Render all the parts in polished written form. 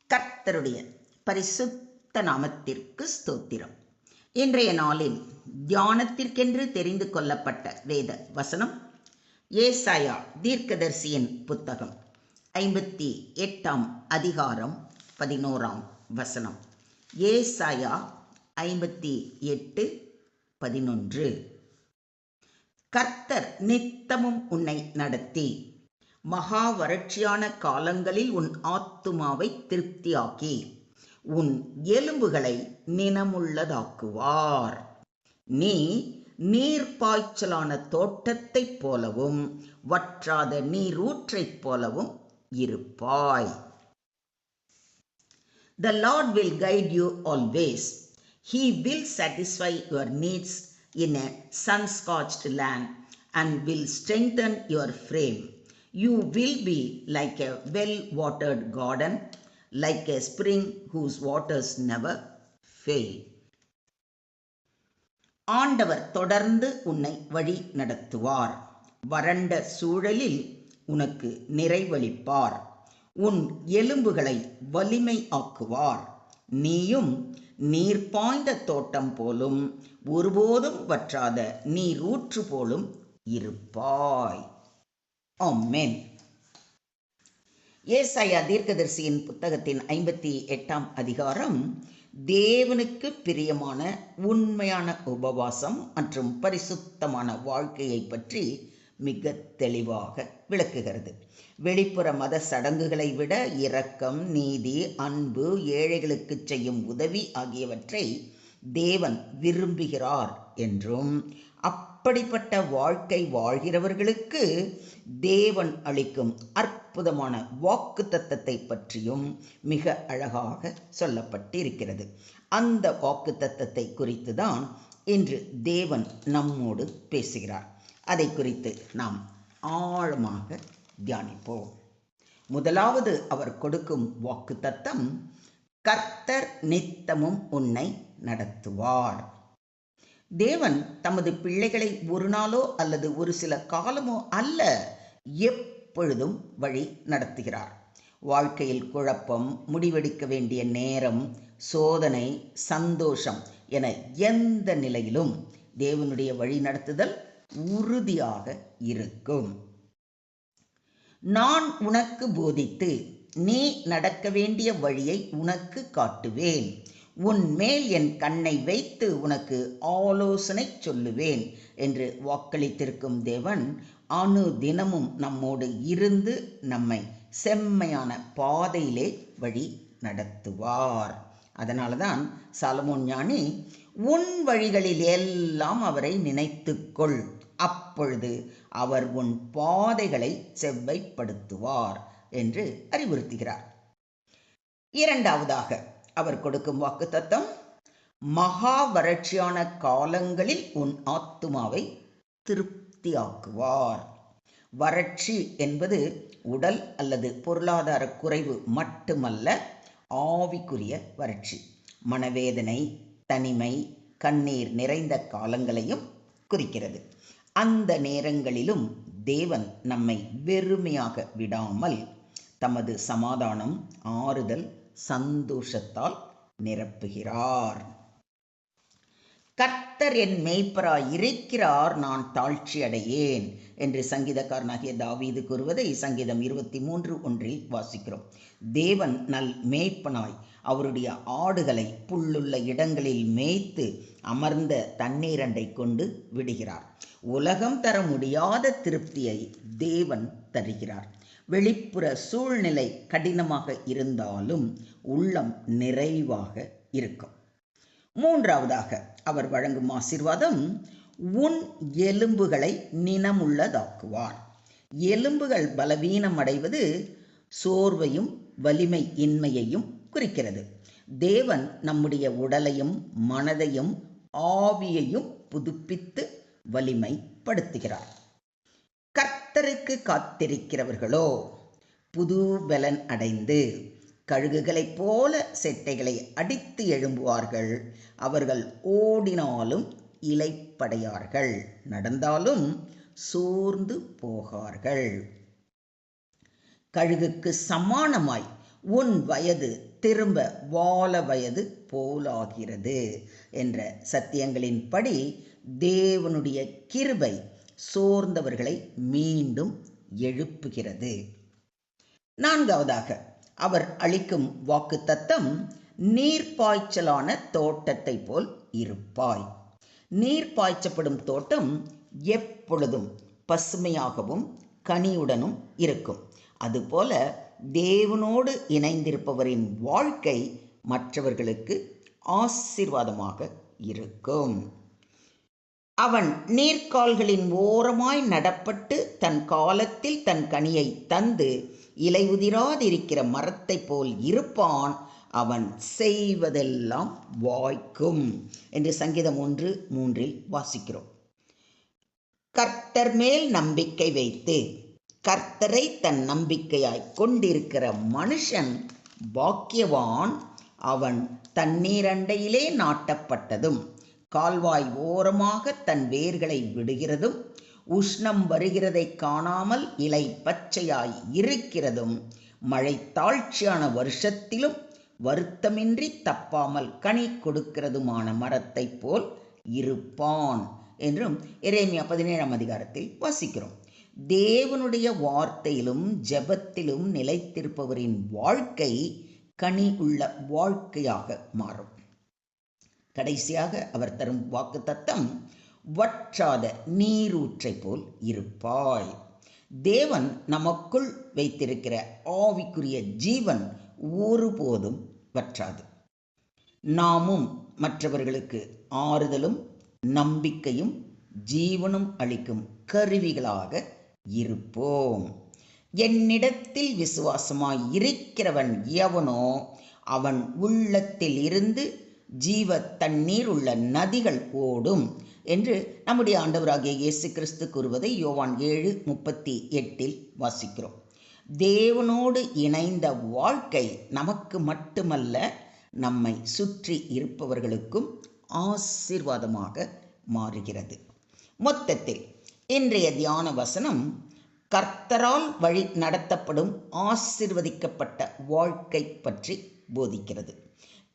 கர்த்தருடைய பரிசுத்த நாமத்திற்கு ஸ்தோத்திரம். இன்றைய நாளில் தியானத்திற்கென்று தெரிந்து கொள்ளப்பட்ட வேத வசனம் ஏசாயா தீர்க்கதரிசியின் புத்தகம் 58 அதிகாரம் 11 வசனம். ஏசாயா 58:11. கர்த்தர் நித்தமும் உன்னை நடத்தி மகா வறட்சியான காலங்களில் உன் ஆத்துமாவை திருப்தியாக்கி உன் எலும்புகளை நினமுள்ளதாக்குவார். நீ நீர்ப்பாய்ச்சலான தோட்டத்தைப் போலவும் வற்றாத நீரூற்றைப் போலவும் இருப்பாய். The Lord will guide you always. He will satisfy your needs in a sun-scorched land and will strengthen your frame. You will be like a well-watered garden, like a spring whose waters never fail. ஆண்டவர் தொடர்ந்து உன்னை வழி நடத்துவார். வறண்ட சூழலில் உனக்கு நிறைவளிப்பார். உன் எலும்புகளை வலிமை ஆக்குவார். நீயும் நீர் பாய்ந்த தோட்டம் போலும் ஒருபோதும் வற்றாத நீரூற்று போலும் இருப்பாய். ஆமென். ஏசாயா தீர்க்கதரிசியின் புத்தகத்தின் 58 அதிகாரம் தேவனுக்கு பிரியமான உண்மையான உபவாசம் மற்றும் பரிசுத்தமான வாழ்க்கையை பற்றி மிக தெளிவாக விளக்குகிறது. வெளிப்புற மத சடங்குகளை விட இரக்கம், நீதி, அன்பு, ஏழைகளுக்கு செய்யும் உதவி ஆகியவற்றை தேவன் விரும்புகிறார் என்றும் அப்படிப்பட்ட வாழ்க்கை வாழ்கிறவர்களுக்கு தேவன் அளிக்கும் அற்புதமான வாக்குத்தத்தத்தை பற்றியும் மிக அழகாக சொல்லப்பட்டிருக்கிறது. அந்த வாக்குத்தத்தத்தை குறித்து தான் இன்று தேவன் நம்மோடு பேசுகிறார். அதை குறித்து நாம் ஆழமாக தியானிப்போம். முதலாவது அவர் கொடுக்கும் வாக்குத்தத்தம், கர்த்தர் நித்தமும் உன்னை நடத்துவார். தேவன் தமது பிள்ளைகளை ஒரு நாளோ அல்லது ஒரு சில காலமோ அல்ல, எப்பொழுதும் வழி நடத்துகிறார். வாழ்க்கையில் குழப்பம், முடிவெடுக்க வேண்டிய நேரம், சோதனை, சந்தோஷம் என எந்த நிலையிலும் தேவனுடைய வழி நடத்துதல் உறுதியாக இருக்கும். நான் உனக்கு போதித்து நீ நடக்க வேண்டிய வழியை உனக்கு காட்டுவேன். உன் மேல் என் கண்ணை வைத்து உனக்கு ஆலோசனை சொல்லுவேன் என்று வாக்களித்திருக்கும் தேவன் அனுதினமும் நம்மோடு இருந்து நம்மை செம்மையான பாதையிலே வழி நடத்துவார். அதனால்தான் சாலமோன் ஞானி, உன் வழிகளில் எல்லாம் அவரை நினைத்துக்கொள், அப்பொழுது அவர் உன் பாதைகளை செவ்வைப்படுத்துவார் என்று அறிவுறுத்துகிறார். இரண்டாவதாக அவர் கொடுக்கும் வாக்குத்தத்தம், மகா வறட்சியான காலங்களில் உன் ஆத்துமாவை திருப்தியாக்குவார். வறட்சி என்பது உடல் அல்லது பொருளாதார குறைவு மட்டுமல்ல, ஆவிக்குரிய வறட்சி. மனவேதனை, தனிமை, கண்ணீர் நிறைந்த காலங்களையும் குறிக்கிறது. அந்த நேரங்களிலும் தேவன் நம்மை வெறுமையாக விடாமல் தமது சமாதானம், ஆறுதல், சந்தோஷத்தால் நிரப்புகிறார். கர்த்தர் என் மேய்ப்பராய் இருக்கிறார், நான் தாழ்ச்சி அடையேன் என்று சங்கீதக்காரனாகிய தாவீது கூறுவதை சங்கீதம் 23:1 வாசிக்கிறோம். தேவன் நல் மேய்ப்பனாய் அவருடைய ஆடுகளை புல்லுள்ள இடங்களில் மேய்த்து அமர்ந்த தண்ணீரண்டை கொண்டு விடுகிறார். உலகம் தர முடியாத திருப்தியை தேவன் தருகிறார். வெளிப்புற சூழ்நிலை கடினமாக இருந்தாலும் உள்ளம் நிறைவாக இருக்கும். மூன்றாவதாக அவர் வழங்கும் ஆசீர்வாதம், உன் எலும்புகளை நினமுள்ளதாக்குவார். எலும்புகள் பலவீனம் அடைவது சோர்வையும் வலிமை இன்மையையும் குறிக்கிறது. தேவன் நம்முடைய உடலையும் மனதையும் ஆவியையும் புதுப்பித்து வலிமைப்படுத்துகிறார். கர்த்தருக்கு காத்திருக்கிறவர்களோ புது பலன் அடைந்து கழுகுகளைப் போல செட்டைகளை அடித்து எழும்புவார்கள். அவர்கள் ஓடினாலும் இளைப்படையார்கள், நடந்தாலும் சோர்ந்து போகார்கள். கழுகுக்கு சமானமாய் உன் வயது திரும்ப வால வயது போலாகிறது என்ற சத்தியங்களின்படி தேவனுடைய கிருபை சோர்ந்தவர்களை மீண்டும் எழுப்புகிறது. நான்காவதாக அவர் அளிக்கும் வாக்குத்தத்தம், நீர்ப்பாய்ச்சலான தோட்டத்தை போல் இருப்பாய். நீர் பாய்ச்சப்படும் தோட்டம் எப்பொழுதும் பசுமையாகவும் கனியுடனும் இருக்கும். அதுபோல தேவனோடு இணைந்திருப்பவரின் வாழ்க்கை மற்றவர்களுக்கு ஆசீர்வாதமாக இருக்கும். அவன் நீர்க்கால்களின் ஓரமாய் நடப்பட்டு தன் காலத்தில் தன் கனியை தந்து இலை உதிராதிருக்கிற மரத்தை போல் இருப்பான். அவன் செய்வதெல்லாம் வாய்க்கும் என்று சங்கீதம் 1:3 வாசிக்கிறோம். கர்த்தர் மேல் நம்பிக்கை வைத்து கர்த்தரை தன் நம்பிக்கையாய் கொண்டிருக்கிற மனுஷன் பாக்கியவான். அவன் தண்ணீர் அண்டையிலே நாட்டப்பட்டதும் கால்வாய் ஓரமாக தன் வேர்களை விடுகிறதும் உஷ்ணம் வருகிறதை காணாமல் இலை பச்சையாய் இருக்கிறதும் மழை தாழ்ச்சியான வருஷத்திலும் வருத்தமின்றி தப்பாமல் கனி கொடுக்கிறதுமான மரத்தை போல் இருப்பான் என்றும் எரேமியா 17 வாசிக்கிறோம். தேவனுடைய வார்த்தையிலும் ஜெபத்திலும் நிலைத்திருப்பவரின் வாழ்க்கை கனி உள்ள வாழ்க்கையாக மாறும். கடைசியாக அவர் தரும் வாக்குத்தத்தம், வற்றாத நீரூற்றை போல் இருப்பாய். தேவன் நமக்குள் வைத்திருக்கிற ஆவிக்குரிய ஜீவன் ஒருபோதும் வற்றாது. நாமும் மற்றவர்களுக்கு ஆறுதலும் நம்பிக்கையும் ஜீவனும் அளிக்கும் கருவிகளாக இருப்போம். என்னிடத்தில் விசுவாசமாய் இருக்கிறவன் எவனோ அவன் உள்ளத்தில் இருந்து ஜீவ தண்ணீர் உள்ள நதிகள் ஓடும் என்று நம்முடைய ஆண்டவராகிய இயேசு கிறிஸ்து கூறுவதை யோவான் 7:38 வாசிக்கிறோம். தேவனோடு இணைந்த வாழ்க்கை நமக்கு மட்டுமல்ல, நம்மை சுற்றி இருப்பவர்களுக்கும் ஆசீர்வாதமாக மாறுகிறது. மொத்தத்தில் இன்றைய தியான வசனம் கர்த்தரால் வழி நடத்தப்படும் ஆசீர்வதிக்கப்பட்ட வாழ்க்கை பற்றி போதிக்கிறது.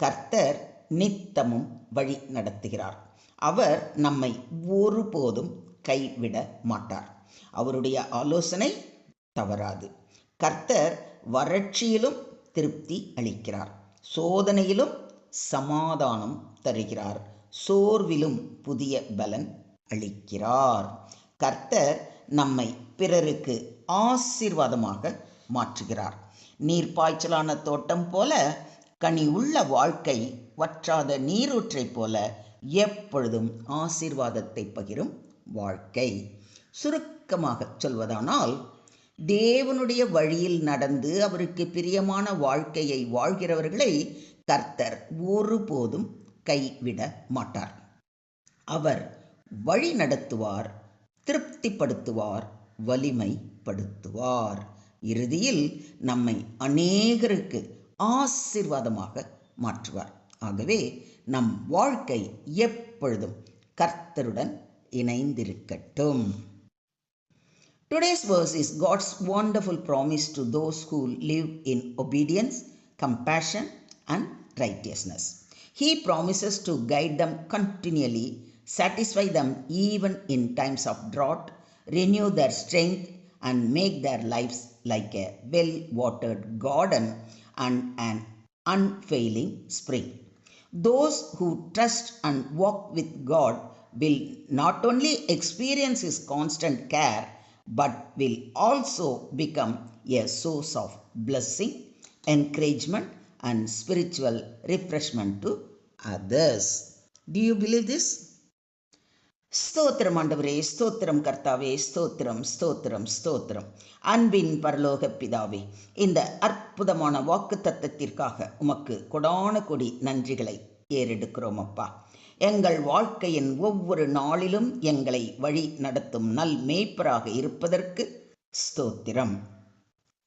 கர்த்தர் நித்தமும் வழி நடத்துகிறார். அவர் நம்மை ஒருபோதும் கைவிட மாட்டார். அவருடைய ஆலோசனை தவறாது. கர்த்தர் வறட்சியிலும் திருப்தி அளிக்கிறார், சோதனையிலும் சமாதானம் தருகிறார், சோர்விலும் புதிய பலன் அளிக்கிறார். கர்த்தர் நம்மை பிறருக்கு ஆசீர்வாதமாக மாற்றுகிறார். நீர்ப்பாய்ச்சலான தோட்டம் போல கனி உள்ள வாழ்க்கை வற்றாத நீரூற்றை போல எப்பொழுதும் ஆசீர்வாதத்தை பகிரும் வாழ்க்கை. சுருக்கமாக சொல்வதானால், தேவனுடைய வழியில் நடந்து அவருக்கு பிரியமான வாழ்க்கையை வாழ்கிறவர்களை கர்த்தர் ஒருபோதும் கைவிட மாட்டார். அவர் வழி நடத்துவார், திருப்திப்படுத்துவார், வலிமைப்படுத்துவார். இறுதியில் நம்மை அநேகருக்கு ஆசீர்வாதமாக மாற்றுவார். ஆகவே நம் வாழ்க்கை எப்பொழுதும் கர்த்தருடன் இணைந்திருக்கட்டும். Today's verse is God's wonderful promise to those who live in obedience, compassion, and righteousness. He promises to guide them continually, satisfy them even in times of drought, renew their strength, and make their lives like a well-watered garden and an unfailing spring. Those who trust and walk with God will not only experience His constant care, but will also become a source of blessing, encouragement, and spiritual refreshment to others. Do you believe this? ஸ்தோத்திரம் ஆண்டவரே, ஸ்தோத்திரம் கர்த்தாவே, ஸ்தோத்திரம் ஸ்தோத்திரம் ஸ்தோத்திரம். அன்பின் பரலோக பிதாவே, இந்த அற்புதமான வாக்கு தத்தத்திற்காக உமக்கு கொடான கொடி நன்றிகளை ஏறெடுக்கிறோம் அப்பா. எங்கள் வாழ்க்கையின் ஒவ்வொரு நாளிலும் எங்களை வழி நடத்தும் நல் மேய்ப்பராக இருப்பதற்கு ஸ்தோத்திரம்.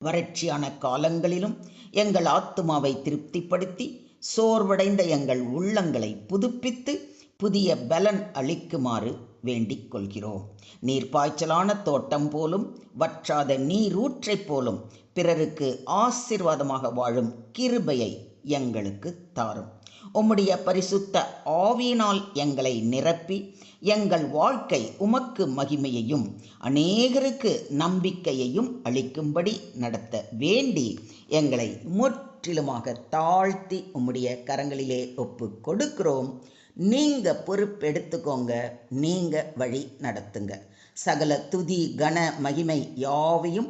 வறட்சியான காலங்களிலும் எங்கள் ஆத்துமாவை திருப்திப்படுத்தி சோர்வடைந்த எங்கள் உள்ளங்களை புதுப்பித்து புதிய பலன் அளிக்குமாறு வேண்டிக் கொள்கிறோம். நீர்ப்பாய்ச்சலான தோட்டம் போலும் வற்றாத நீரூற்றை போலும் பிறருக்கு ஆசீர்வாதமாக வாழும் கிருபையை எங்களுக்கு தாரும். உம்முடைய பரிசுத்த ஆவியினால் எங்களை நிரப்பி எங்கள் வாழ்க்கை உமக்கு மகிமையையும் அநேகருக்கு நம்பிக்கையையும் அளிக்கும்படி நடத்த வேண்டி எங்களை முற்றிலுமாக தாழ்த்தி உம்முடைய கரங்களிலே ஒப்பு கொடுக்கிறோம். நீங்க பொறுப்பெடுத்துக்கோங்க, நீங்க வழி நடத்துங்க. சகல துதி கன மகிமை யாவையும்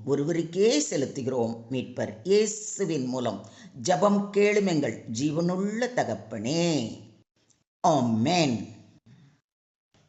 ஒருவருக்கே செலுத்துகிறோம். மீட்பர் இயேசுவின் மூலம் ஜெபம் கேளும் எங்கள் ஜீவனுள்ள தகப்பனே. ஆமென்.